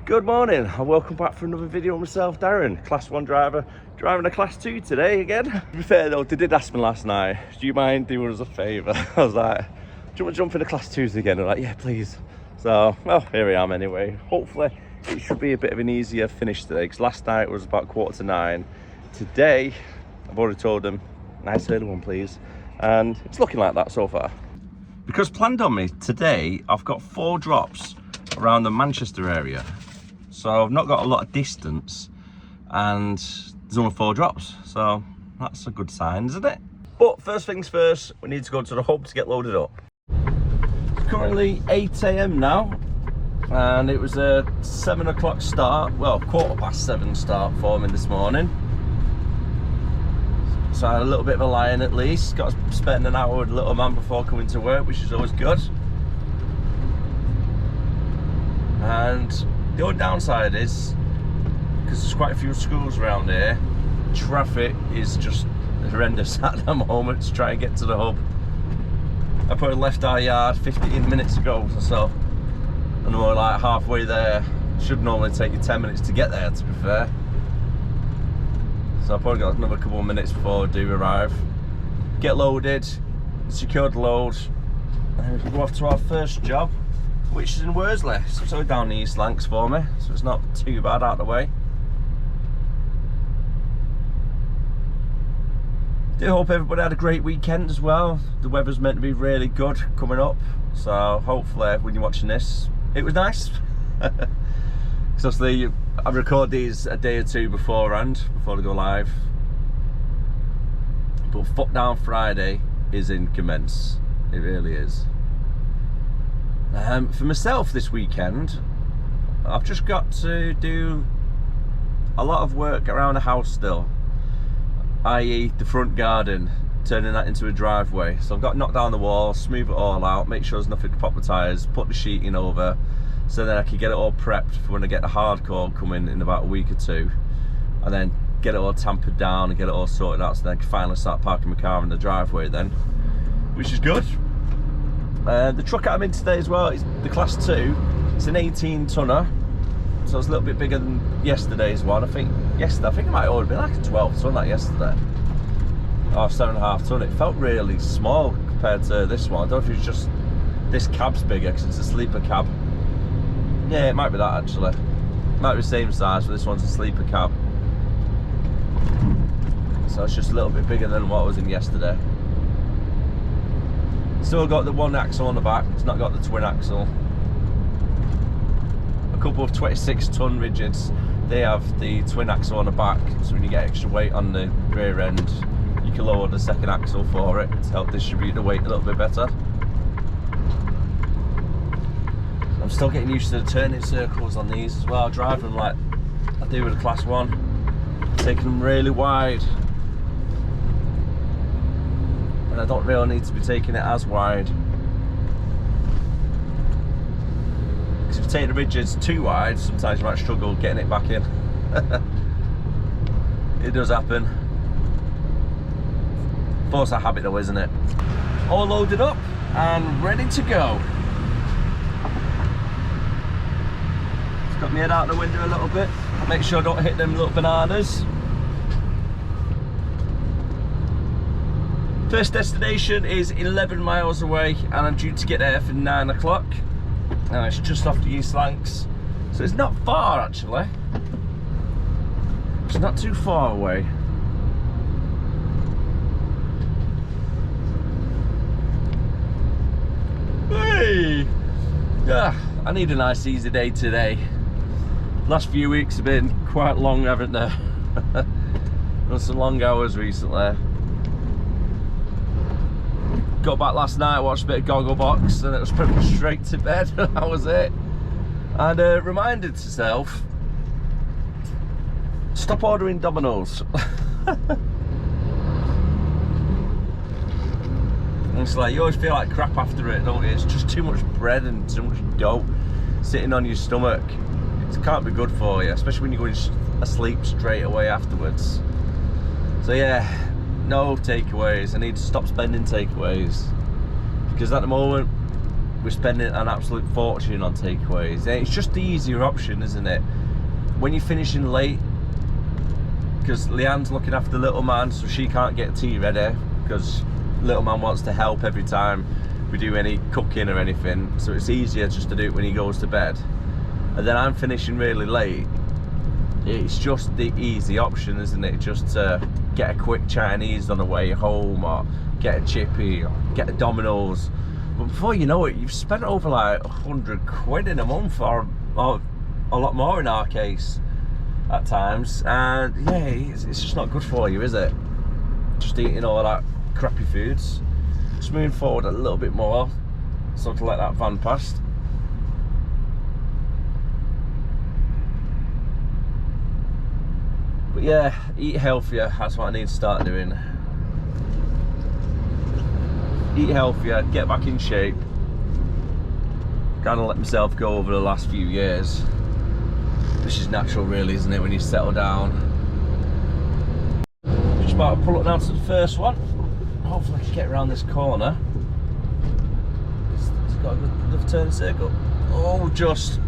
Good morning and welcome back for another video of myself, Darren, Class 1 driver, driving a Class 2 today again. To be fair though, they did ask me last night, do you mind doing us a favour? I was like, do you want to jump in the Class 2s again? They're like, yeah, please. So, well, here I am anyway. Hopefully it should be a bit of an easier finish today, because last night was about 8:45. Today, I've already told them, nice early one please, and it's looking like that so far. Because planned on me today, I've got 4 drops around the Manchester area. So I've not got a lot of distance and there's only 4 drops. So that's a good sign, isn't it? But first things first, we need to go to the hub to get loaded up. It's currently 8 AM now and it was a 7 o'clock start. Well, 7:15 start for me this morning. So I had a little bit of a lie-in at least. Got to spend an hour with the little man before coming to work, which is always good. And the only downside is, because there's quite a few schools around here, traffic is just horrendous at the moment to try and get to the hub. I probably left our yard 15 minutes ago or so, and we're like halfway there. Should normally take you 10 minutes to get there, to be fair. So I've probably got another couple of minutes before I do arrive. Get loaded, secure the load, and we can go off to our first job, which is in Worsley. So it's only down the East Lancs for me, so it's not too bad out of the way. Do hope everybody had a great weekend as well. The weather's meant to be really good coming up, so hopefully when you're watching this, it was nice. Because obviously I record these a day or two beforehand, before they go live. But Foot Down Friday is in commence, it really is. For myself this weekend, I've just got to do a lot of work around the house still, i.e. the front garden, turning that into a driveway. So I've got to knock down the wall, smooth it all out, make sure there's nothing to pop the tyres, put the sheeting over, so then I can get it all prepped for when I get the hardcore coming in about a week or two, and then get it all tampered down and get it all sorted out, so then I can finally start parking my car in the driveway then, which is good. The truck I'm in today as well is the Class 2. It's an 18 tonner, so it's a little bit bigger than yesterday's one. I think it might have been like a 12 ton like yesterday. Oh, 7.5 ton. It felt really small compared to this one. I don't know if it's just this cab's bigger because it's a sleeper cab. Yeah, it might be that actually. It might be the same size, but this one's a sleeper cab. So it's just a little bit bigger than what was in yesterday. Still got the 1 axle on the back, it's not got the twin axle. A couple of 26 ton rigids, they have the twin axle on the back, so when you get extra weight on the rear end, you can lower the second axle for it to help distribute the weight a little bit better. I'm still getting used to the turning circles on these as well, driving them like I do with a Class 1, taking them really wide. And I don't really need to be taking it as wide. Because if you take the rigids too wide, sometimes you might struggle getting it back in. It does happen. Force of habit though, isn't it? All loaded up and ready to go. Just got my head out the window a little bit. Make sure I don't hit them little bananas. First destination is 11 miles away and I'm due to get there for 9 o'clock. And it's just off the East Lancs. So it's not far actually. It's not too far away. Hey! Yeah, I need a nice easy day today. Last few weeks have been quite long, haven't they? Done some long hours recently. Got back last night, watched a bit of Gogglebox, and it was pretty much straight to bed. That was it. And reminded myself, stop ordering Domino's. It's like you always feel like crap after it, don't you? It's just too much bread and too much dough sitting on your stomach. It can't be good for you, especially when you're going asleep straight away afterwards. So yeah, no takeaways. I need to stop spending takeaways because at the moment we're spending an absolute fortune on takeaways. And it's just the easier option, isn't it? When you're finishing late, because Leanne's looking after the little man, so she can't get tea ready because little man wants to help every time we do any cooking or anything, so it's easier just to do it when he goes to bed. And then I'm finishing really late. It's just the easy option, isn't it? Just to get a quick Chinese on the way home, or get a chippy, or get a Domino's. But before you know it, you've spent over like 100 quid in a month, or a lot more in our case at times. And yeah, it's just not good for you, is it? Just eating all that crappy foods. Just moving forward a little bit more so to let that van past. But yeah, eat healthier, that's what I need to start doing. Eat healthier, get back in shape. Kind of let myself go over the last few years, which is natural really, isn't it, when you settle down. Just about to pull it down to the first one. Hopefully I can get around this corner. It's got a good enough turn circle. Oh, just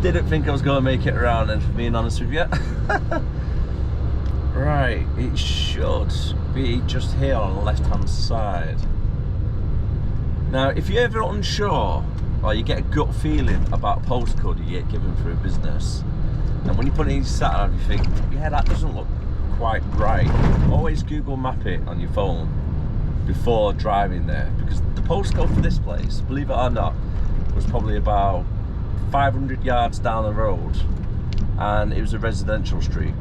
didn't think I was going to make it around, and for being honest with you. Right, it should be just here on the left hand side. Now if you're ever unsure, or you get a gut feeling about a postcode you get given for a business, and when you put it in your sat nav you think, yeah, that doesn't look quite right, always Google map it on your phone before driving there, because the postcode for this place, believe it or not, was probably about 500 yards down the road, and it was a residential street,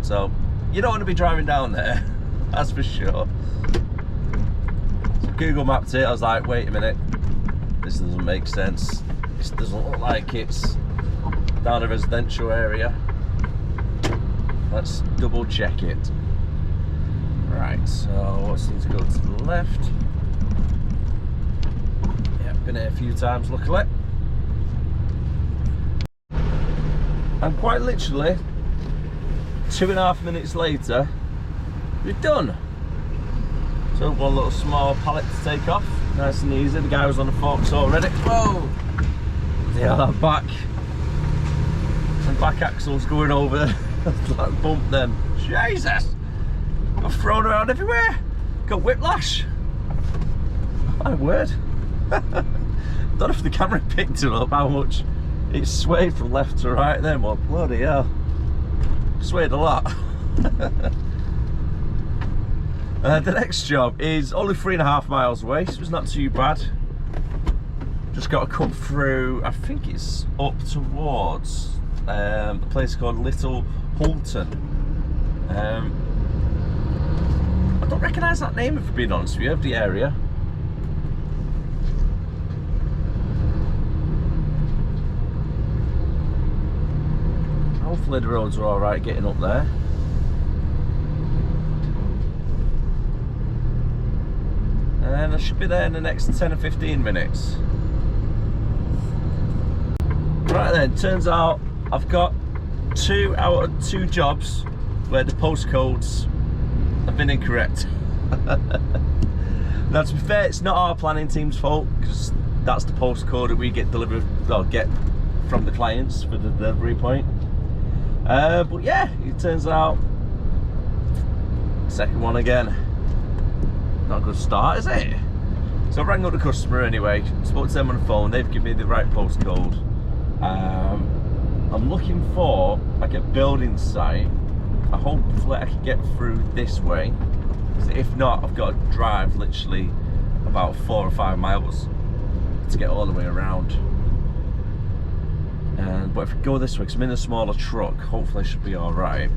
so you don't want to be driving down there, that's for sure. So Google mapped it, I was like, wait a minute, this doesn't make sense, this doesn't look like it's down a residential area. Let's double check it. Right, so what's need to go to the left? Yeah, been here a few times luckily. And quite literally 2.5 minutes later we're done. So one little small pallet to take off, nice and easy. The guy was on the forks already. Whoa! Yeah, that back axle's going over that bump then. Jesus! Got thrown around everywhere. Got whiplash. My word. Don't know if the camera picked it up how much it swayed from left to right then, well, bloody hell. Swayed a lot. The next job is only 3.5 miles away, so it's not too bad. Just got to come through, I think it's up towards a place called Little Hulton. I don't recognise that name, if I'm being honest with you, of the area. Hopefully the roads are alright getting up there. And I should be there in the next 10 or 15 minutes. Right then, turns out I've got 2 out of 2 jobs where the postcodes have been incorrect. Now to be fair, it's not our planning team's fault, because that's the postcode that we get delivered, or get from the clients for the delivery point. But yeah, it turns out second one again. Not a good start, is it? So I rang up the customer anyway, spoke to them on the phone, they've given me the right postcode. I'm looking for like a building site. Hopefully I can get through this way. If not, I've got to drive literally about 4 or 5 miles to get all the way around. But if I go this way, because I'm in a smaller truck, hopefully I should be alright.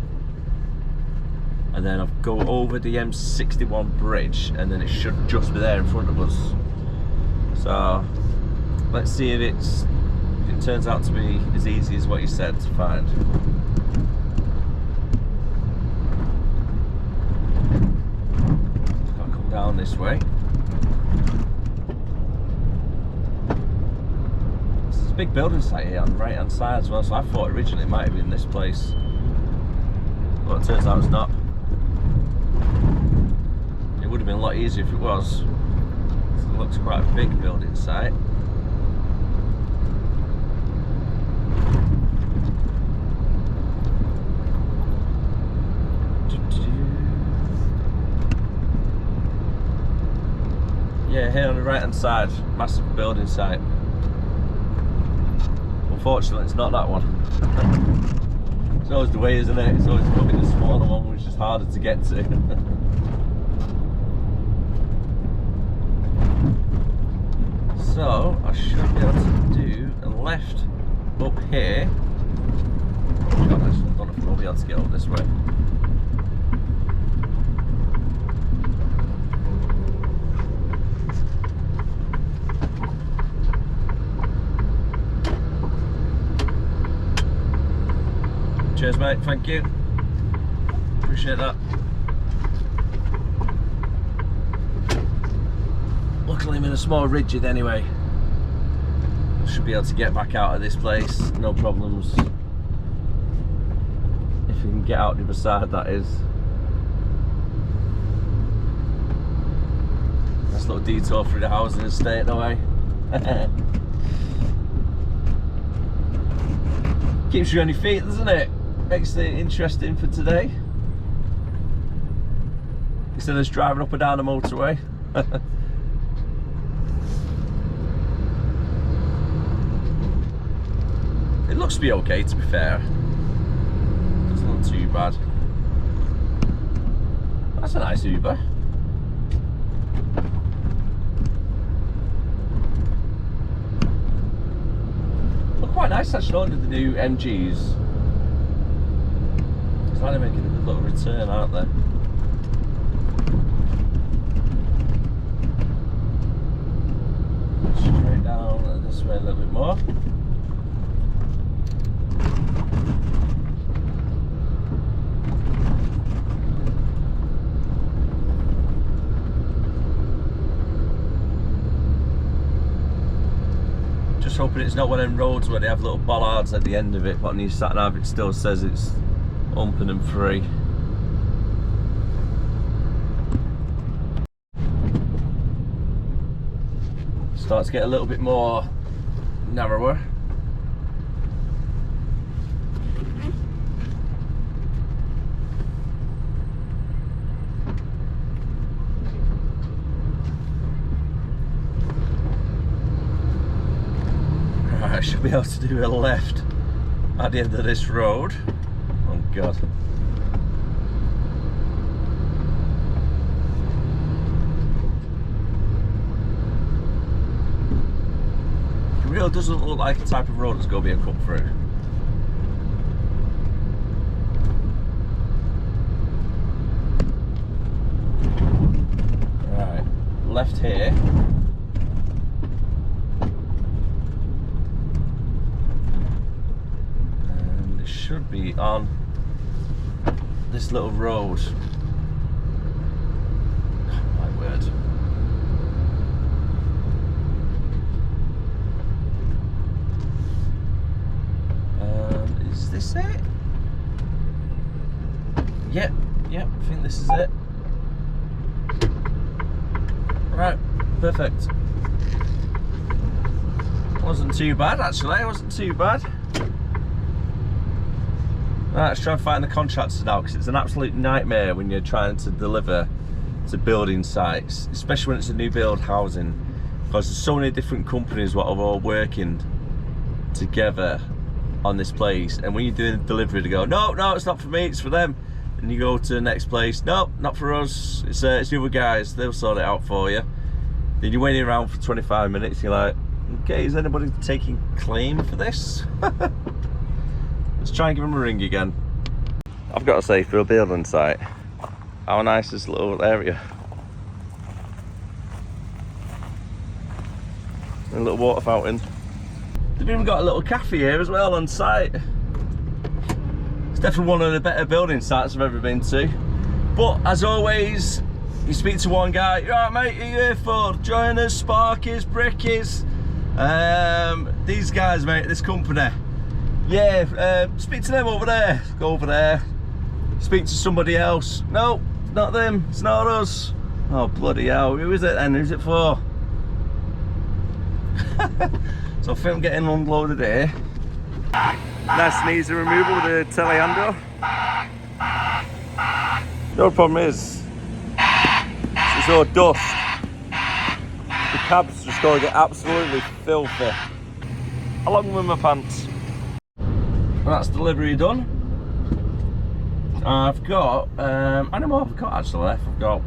And then I'll go over the M61 bridge, and then it should just be there in front of us. So let's see if it turns out to be as easy as what you said to find. I'll come down this way. There's a big building site here on the right hand side as well, so I thought originally it might have been this place, but it turns out it's not. It would have been a lot easier if it was. There's a looks quite a big building site. Yeah, here on the right hand side, massive building site. Unfortunately, it's not that one. It's always the way, isn't it? It's always coming the smaller one, which is harder to get to. So, I should be able to do a left up here. God, I don't know if we'll be able to get up this way. Cheers, mate, thank you. Appreciate that. Luckily I'm in a small rigid anyway. I should be able to get back out of this place, no problems. If you can get out the other side, that is. Nice little detour through the housing estate that way. Keeps you on your feet, doesn't it? Makes it interesting for today. Instead of just driving up and down the motorway. It looks to be okay, to be fair. Doesn't look too bad. That's a nice Uber. Look quite nice actually under the new MGs. They're making a good little return, aren't they? Straight down this way a little bit more. Just hoping it's not one of them roads where they have little bollards at the end of it, but on your sat nav it still says it's open and free. Starts to get a little bit more narrower. Right, I should be able to do a left at the end of this road. Oh God. It really doesn't look like the type of road that's going to be a cut through. Right, left here. And it should be on this little road. Oh, my word. Is this it? Yep, I think this is it. Right, perfect. Wasn't too bad actually, wasn't too bad. Right, let's try and find the contractors now, because it's an absolute nightmare when you're trying to deliver to building sites, especially when it's a new build housing, because there's so many different companies what are all working together on this place, and when you're doing a delivery they go, no, it's not for me, it's for them, and you go to the next place, no, not for us, it's the other guys, they'll sort it out for you. Then you're waiting around for 25 minutes, you're like, okay, is anybody taking claim for this? Let's try and give them a ring again. I've got to say, for a building site, how nice is this little area. A little water fountain. They've even got a little cafe here as well on site. It's definitely one of the better building sites I've ever been to. But as always, you speak to one guy, you alright mate, what are you here for? Joiners, Sparkies, Brickies. These guys, mate, this company. Yeah, speak to them over there. Go over there. Speak to somebody else. No, not them, it's not us. Oh bloody hell, who is it then? Who's it for? So I think I'm getting unloaded here. Nice and easy removal with the telehandler. The problem is, it's all dust. The cab's just going to get absolutely filthy. Along with my pants. And that's delivery done. I've got, I know what I've got actually left. I've got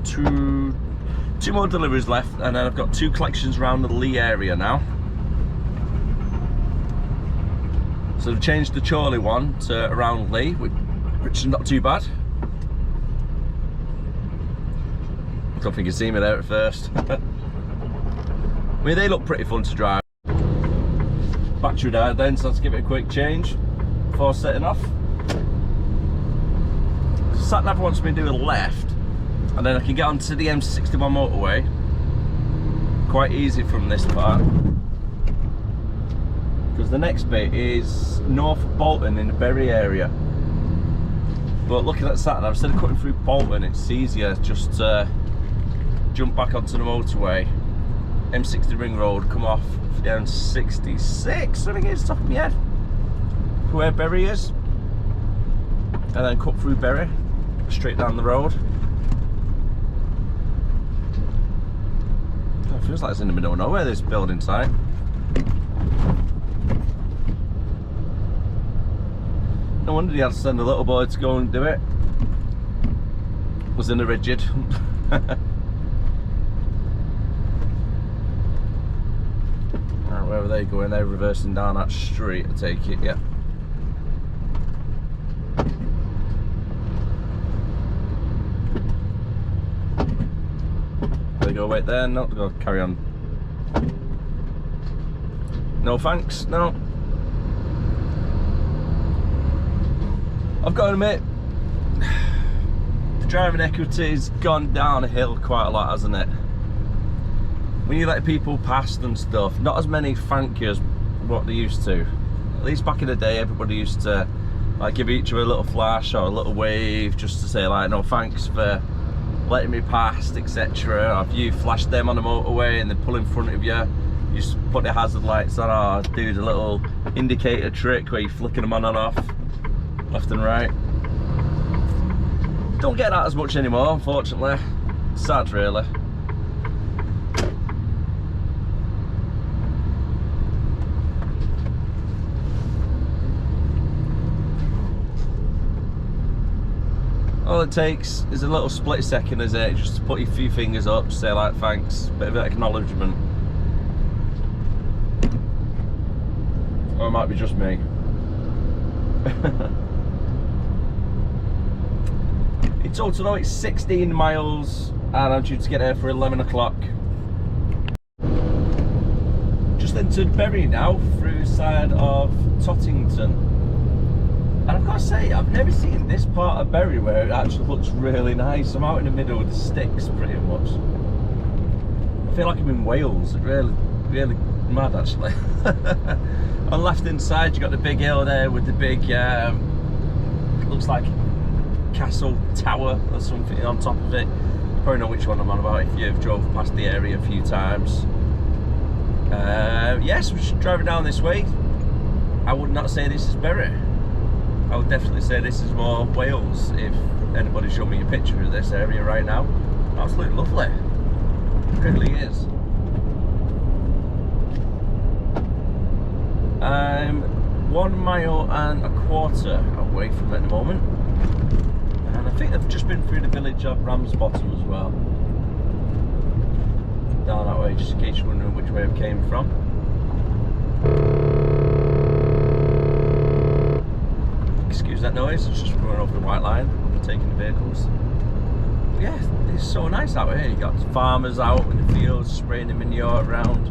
two more deliveries left, and then I've got 2 collections around the Lee area now. So I've changed the Chorley one to around Lee, which is not too bad. I don't think you see me there at first. I mean, they look pretty fun to drive. Battery died then, so let's give it a quick change before setting off. Sat nav wants me to do a left, and then I can get onto the M61 motorway quite easy from this part, because the next bit is north of Bolton in the Bury area. But looking at sat nav, instead of cutting through Bolton, it's easier just to jump back onto the motorway, M60 Ring Road, come off the M66, I think it's top of my head, for where Bury is, and then cut through Bury straight down the road. It feels like it's in the middle of nowhere, this building site. No wonder he had to send a little boy to go and do it. Was in a rigid. Alright, where were they going? They're reversing down that street, I take it, yeah. They go wait there, no, go carry on. No thanks, no. I've got to admit, the driving equity's gone down a hill quite a lot, hasn't it? When you let people past and stuff, not as many thank yous what they used to. At least back in the day, everybody used to like give each other a little flash or a little wave just to say like, no thanks for letting me past, etc. Or if you flash them on the motorway and they pull in front of you, you just put the hazard lights on, or do the little indicator trick where you're flicking them on and off, left and right. Don't get that as much anymore, unfortunately. Sad, really. All it takes is a little split second, is it? Just to put your few fingers up, say like thanks, bit of acknowledgement. Or it might be just me. In total though, it's 16 miles and I'm due to get there for 11 o'clock. Just entered Bury now, through the side of Tottington. And I've got to say, I've never seen this part of Bury where it actually looks really nice. I'm out in the middle of the sticks, pretty much. I feel like I'm in Wales. It's really, really mad, actually. On the left hand side, you've got the big hill there with the big, looks like castle tower or something on top of it. You probably know which one I'm on about if you've drove past the area a few times. Yes, we're just driving down this way. I would not say this is Bury. I would definitely say this is more Wales if anybody showed me a picture of this area right now. Absolutely lovely. It really is. I'm 1.25 miles away from it at the moment. And I think I've just been through the village of Ramsbottom as well. Down that way, just in case you're wondering which way I came from. Excuse that noise, it's just going over the white line, overtaking the vehicles. But yeah, it's so nice out here. You got farmers out in the fields spraying the manure around.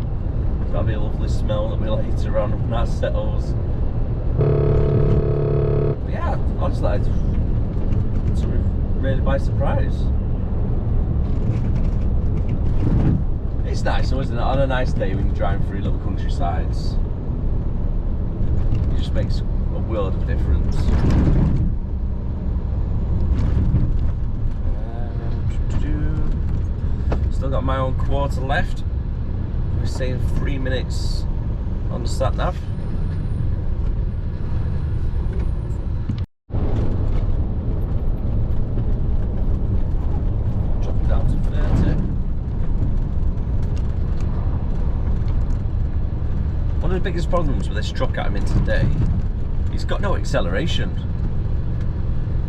That'll be a lovely smell that we later on when that settles. But yeah, honestly, it's really by surprise. It's nice, though, isn't it? On a nice day when you're driving through little countrysides, it just makes a world of difference. Still got my own quarter left. We're saying 3 minutes on the sat nav. Drop it down to 30. One of the biggest problems with this truck I'm in today, it's got no acceleration.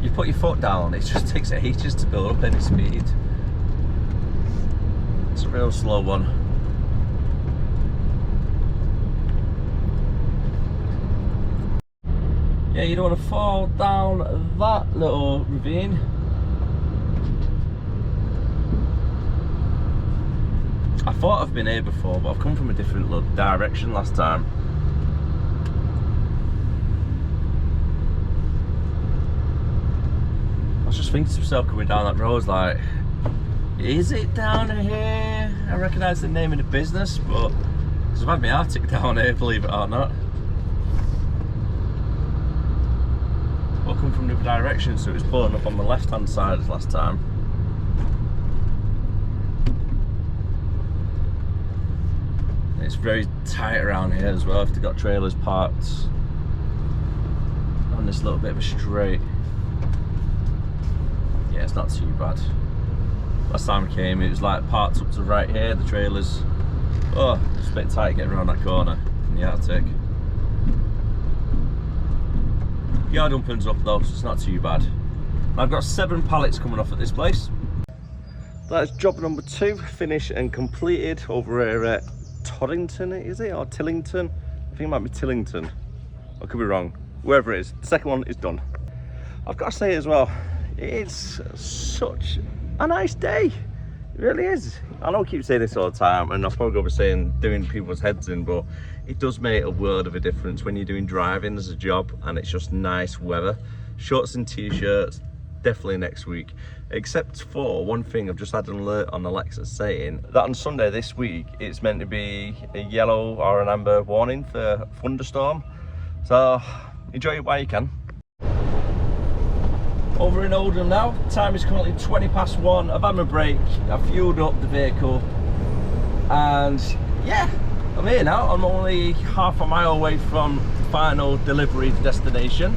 You put your foot down, it just takes ages to build up any speed. It's a real slow one. Yeah, you don't want to fall down that little ravine. I thought I've been here before, but I've come from a different direction last time. I was just thinking to myself coming down that road, like, is it down here? I recognise the name of the business, but because I've had my Arctic down here, believe it or not. Well, I come from the other direction, so it was pulling up on the left hand side as last time. It's very tight around here as well if they've got trailers parked on this little bit of a straight. Yeah, it's not too bad. Last time I came, it was like parked up to right here, the trailers. Oh, it's a bit tight getting around that corner in the Arctic. Yard opens up though, so it's not too bad. And I've got 7 pallets coming off at this place. That's job number 2, finished and completed over here at Torrington, is it? Or Tillington? I think it might be Tillington. I could be wrong. Wherever it is, the second one is done. I've got to say as well, it's such a nice day. It really is. I know I keep saying this all the time, and I'll probably be saying doing people's heads in, but it does make a world of a difference when you're doing driving as a job and it's just nice weather. Shorts and t-shirts, definitely next week. Except for one thing, I've just had an alert on Alexa saying that on Sunday this week it's meant to be a yellow or an amber warning for thunderstorm. So enjoy it while you can. Over in Oldham now, time is currently 20 past 1. I've had my break, I've fueled up the vehicle, and yeah, I'm here now. I'm only half a mile away from the final delivery destination.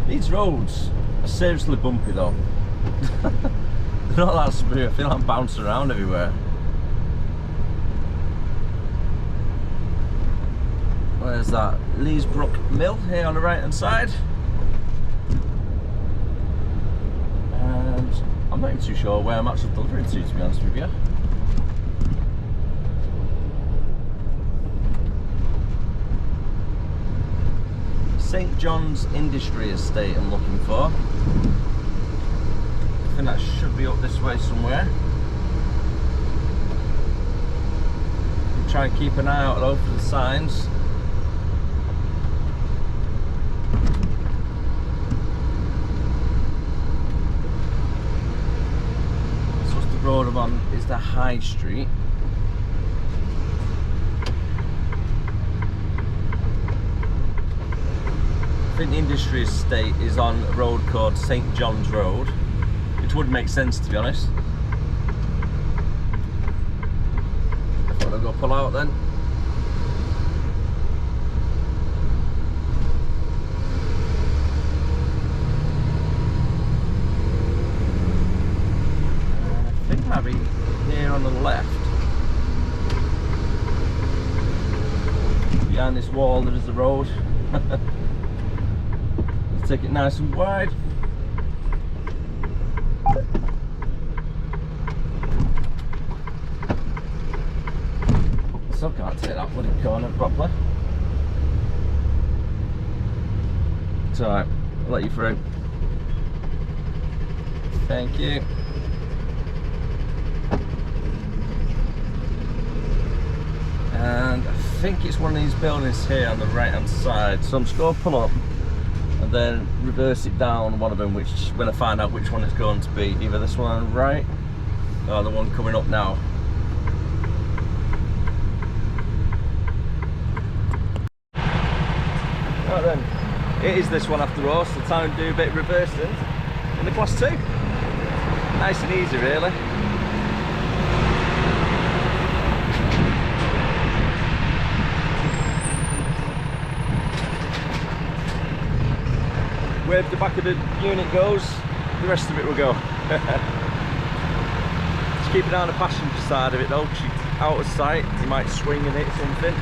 These roads are seriously bumpy though. They're not that smooth, I feel like I'm bouncing around everywhere. Where's that? Leesbrook Mill here on the right hand side. And I'm not even too sure where I'm actually delivering to be honest with you. St. John's Industry Estate I'm looking for. I think that should be up this way somewhere. Try and keep an eye out though for the signs. The road I'm on is the High Street. I think the Industry Estate is on a road called St. John's Road, which would make sense to be honest. I thought I'd go pull out then. I think maybe here on the left. Behind this wall there is the road. Take it nice and wide. Still can't take that bloody corner properly. It's alright, I'll let you through. Thank you. And I think it's one of these buildings here on the right hand side, so I'm just going to pull up and then reverse it down one of them, which when I find out which one it's going to be, either this one on the right or the one coming up now. Right then, it is this one after all, so time to do a bit of reversing in the class 2. Nice and easy really. way the back of the unit goes, the rest of it will go. Just keep an eye on the passenger side of it though, because you're out of sight, you might swing and hit something.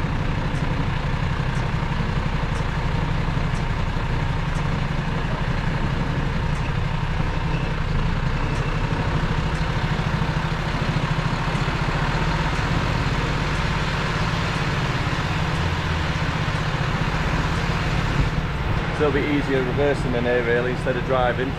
It'll be easier reversing in here really instead of driving.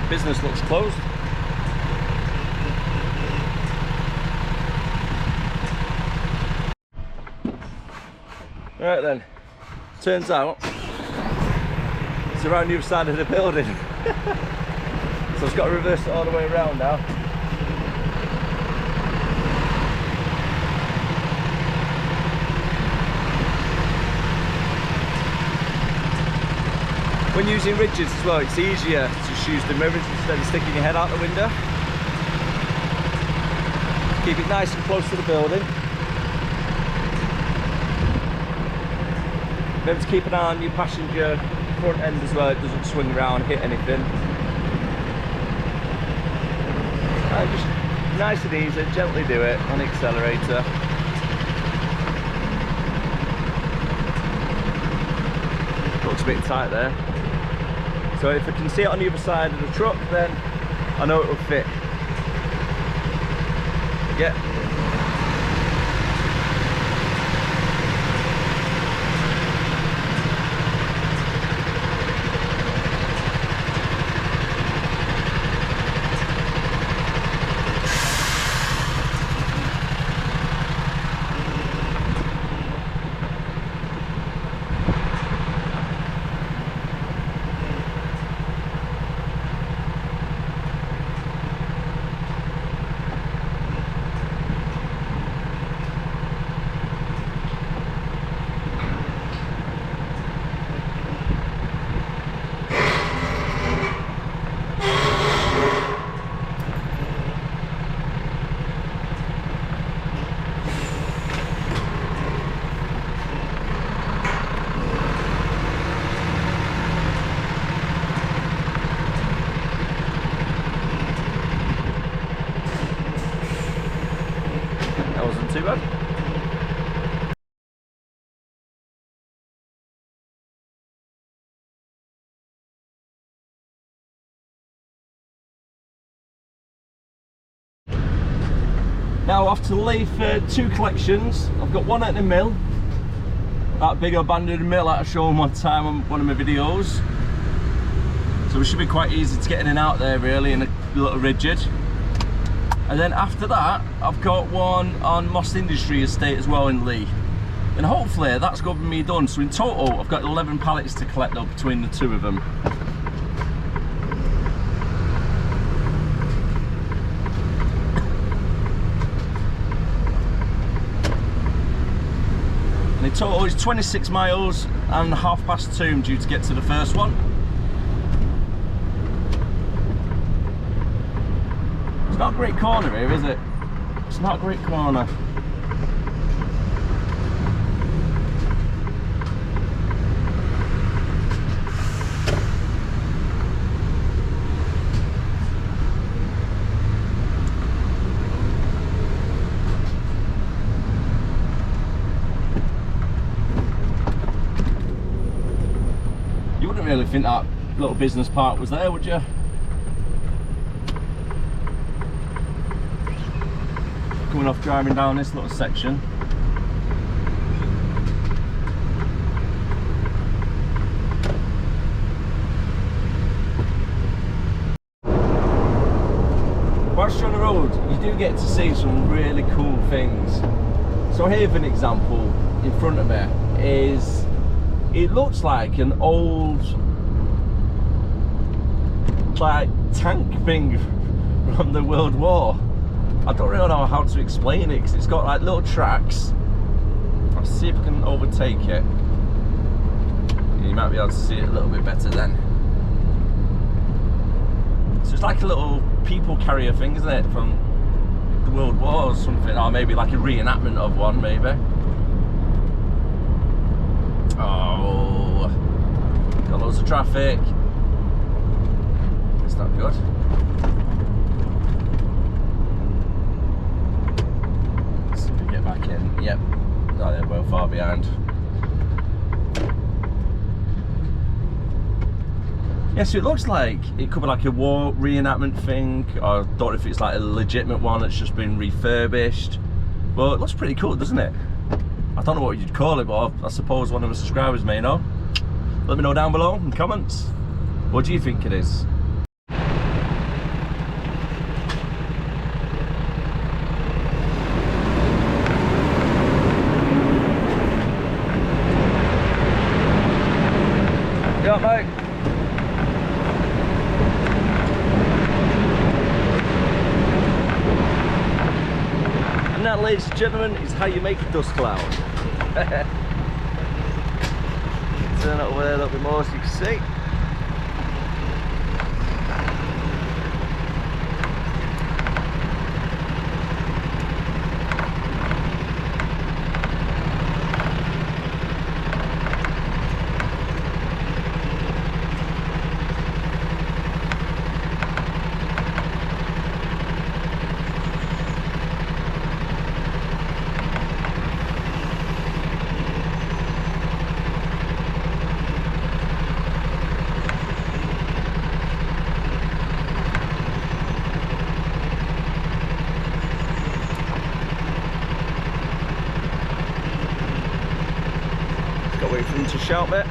Business looks closed. Right then, turns out it's around the other side of the building. So I've got to reverse it all the way around now. When using rigids as well, it's easier to just use the mirrors instead of sticking your head out the window. Keep it nice and close to the building. Remember to keep an eye on your passenger front end as well, it doesn't swing around, hit anything. And just nice and easy, gently do it on the accelerator. Looks a bit tight there. So if I can see it on the other side of the truck, then I know it will fit. Yeah. Too bad. Now off to Leith for 2 collections. I've got one at the mill, that big abandoned mill that I showed one time on one of my videos. So it should be quite easy to get in and out there really in a little rigid. And then after that, I've got one on Moss Industry Estate as well in Leigh. And hopefully that's going to be me done. So in total, I've got 11 pallets to collect up between the 2 of them. And in total, it's 26 miles and 2:30 I'm due to get to the first one. It's not a great corner here, is it? It's not a great corner. You wouldn't really think that little business park was there, would you? Coming off driving down this little section. Whilst you're on the road, you do get to see some really cool things. So here for an example, in front of me is, it looks like an old like tank thing from the World War. I don't really know how to explain it because it's got like little tracks. I'll see if I can overtake it. You might be able to see it a little bit better then. So it's like a little people carrier thing, isn't it? From the World War or something, or maybe like a reenactment of one, maybe. Oh, got loads of traffic. It's not good. Let's see if we get back in. Yep, no, they're both far behind. Yeah, so it looks like it could be like a war reenactment thing, or I don't know if it's like a legitimate one that's just been refurbished. But it looks pretty cool, doesn't it? I don't know what you'd call it, but I suppose one of the subscribers may know. Let me know down below in the comments. What do you think it is? Yeah, mate. And that, ladies and gentlemen, is how you make a dust cloud. Turn it over there a little bit more so you can see. Wait for them to shout a bit.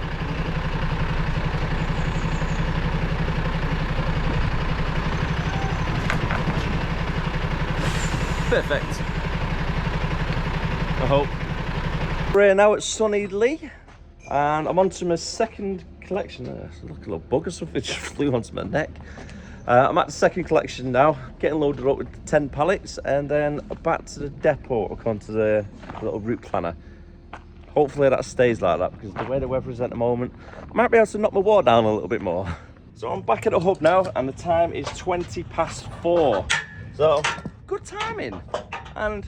Perfect. I hope. We're now at Sunny Lee, and I'm on to my second collection. Look, a little bug or something just flew onto my neck. I'm at the second collection now, getting loaded up with 10 pallets, and then back to the depot according to the little route planner. Hopefully that stays like that, because the way the weather is at the moment, I might be able to knock my water down a little bit more. So I'm back at the hub now, and the time is 4:20. So good timing, and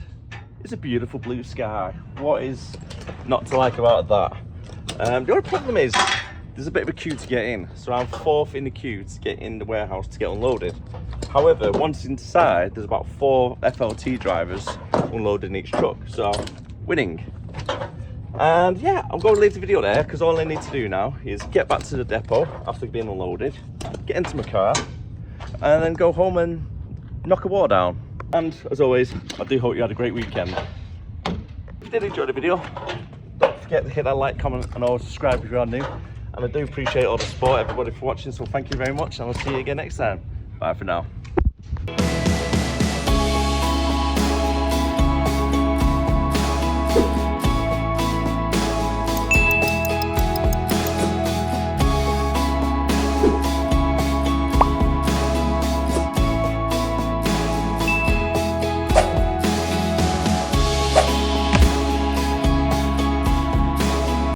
it's a beautiful blue sky. What is not to like about that? The only problem is there's a bit of a queue to get in, so I'm fourth in the queue to get in the warehouse to get unloaded. However, once inside, there's about 4 FLT drivers unloading each truck, so winning. And yeah, I'm going to leave the video there, because all I need to do now is get back to the depot after being unloaded, get into my car, and then go home and knock a water down. And as always, I do hope you had a great weekend. If you did enjoy the video, don't forget to hit that like, comment, and also subscribe if you are new. And I do appreciate all the support, everybody, for watching, so thank you very much, and I'll see you again next time. Bye for now.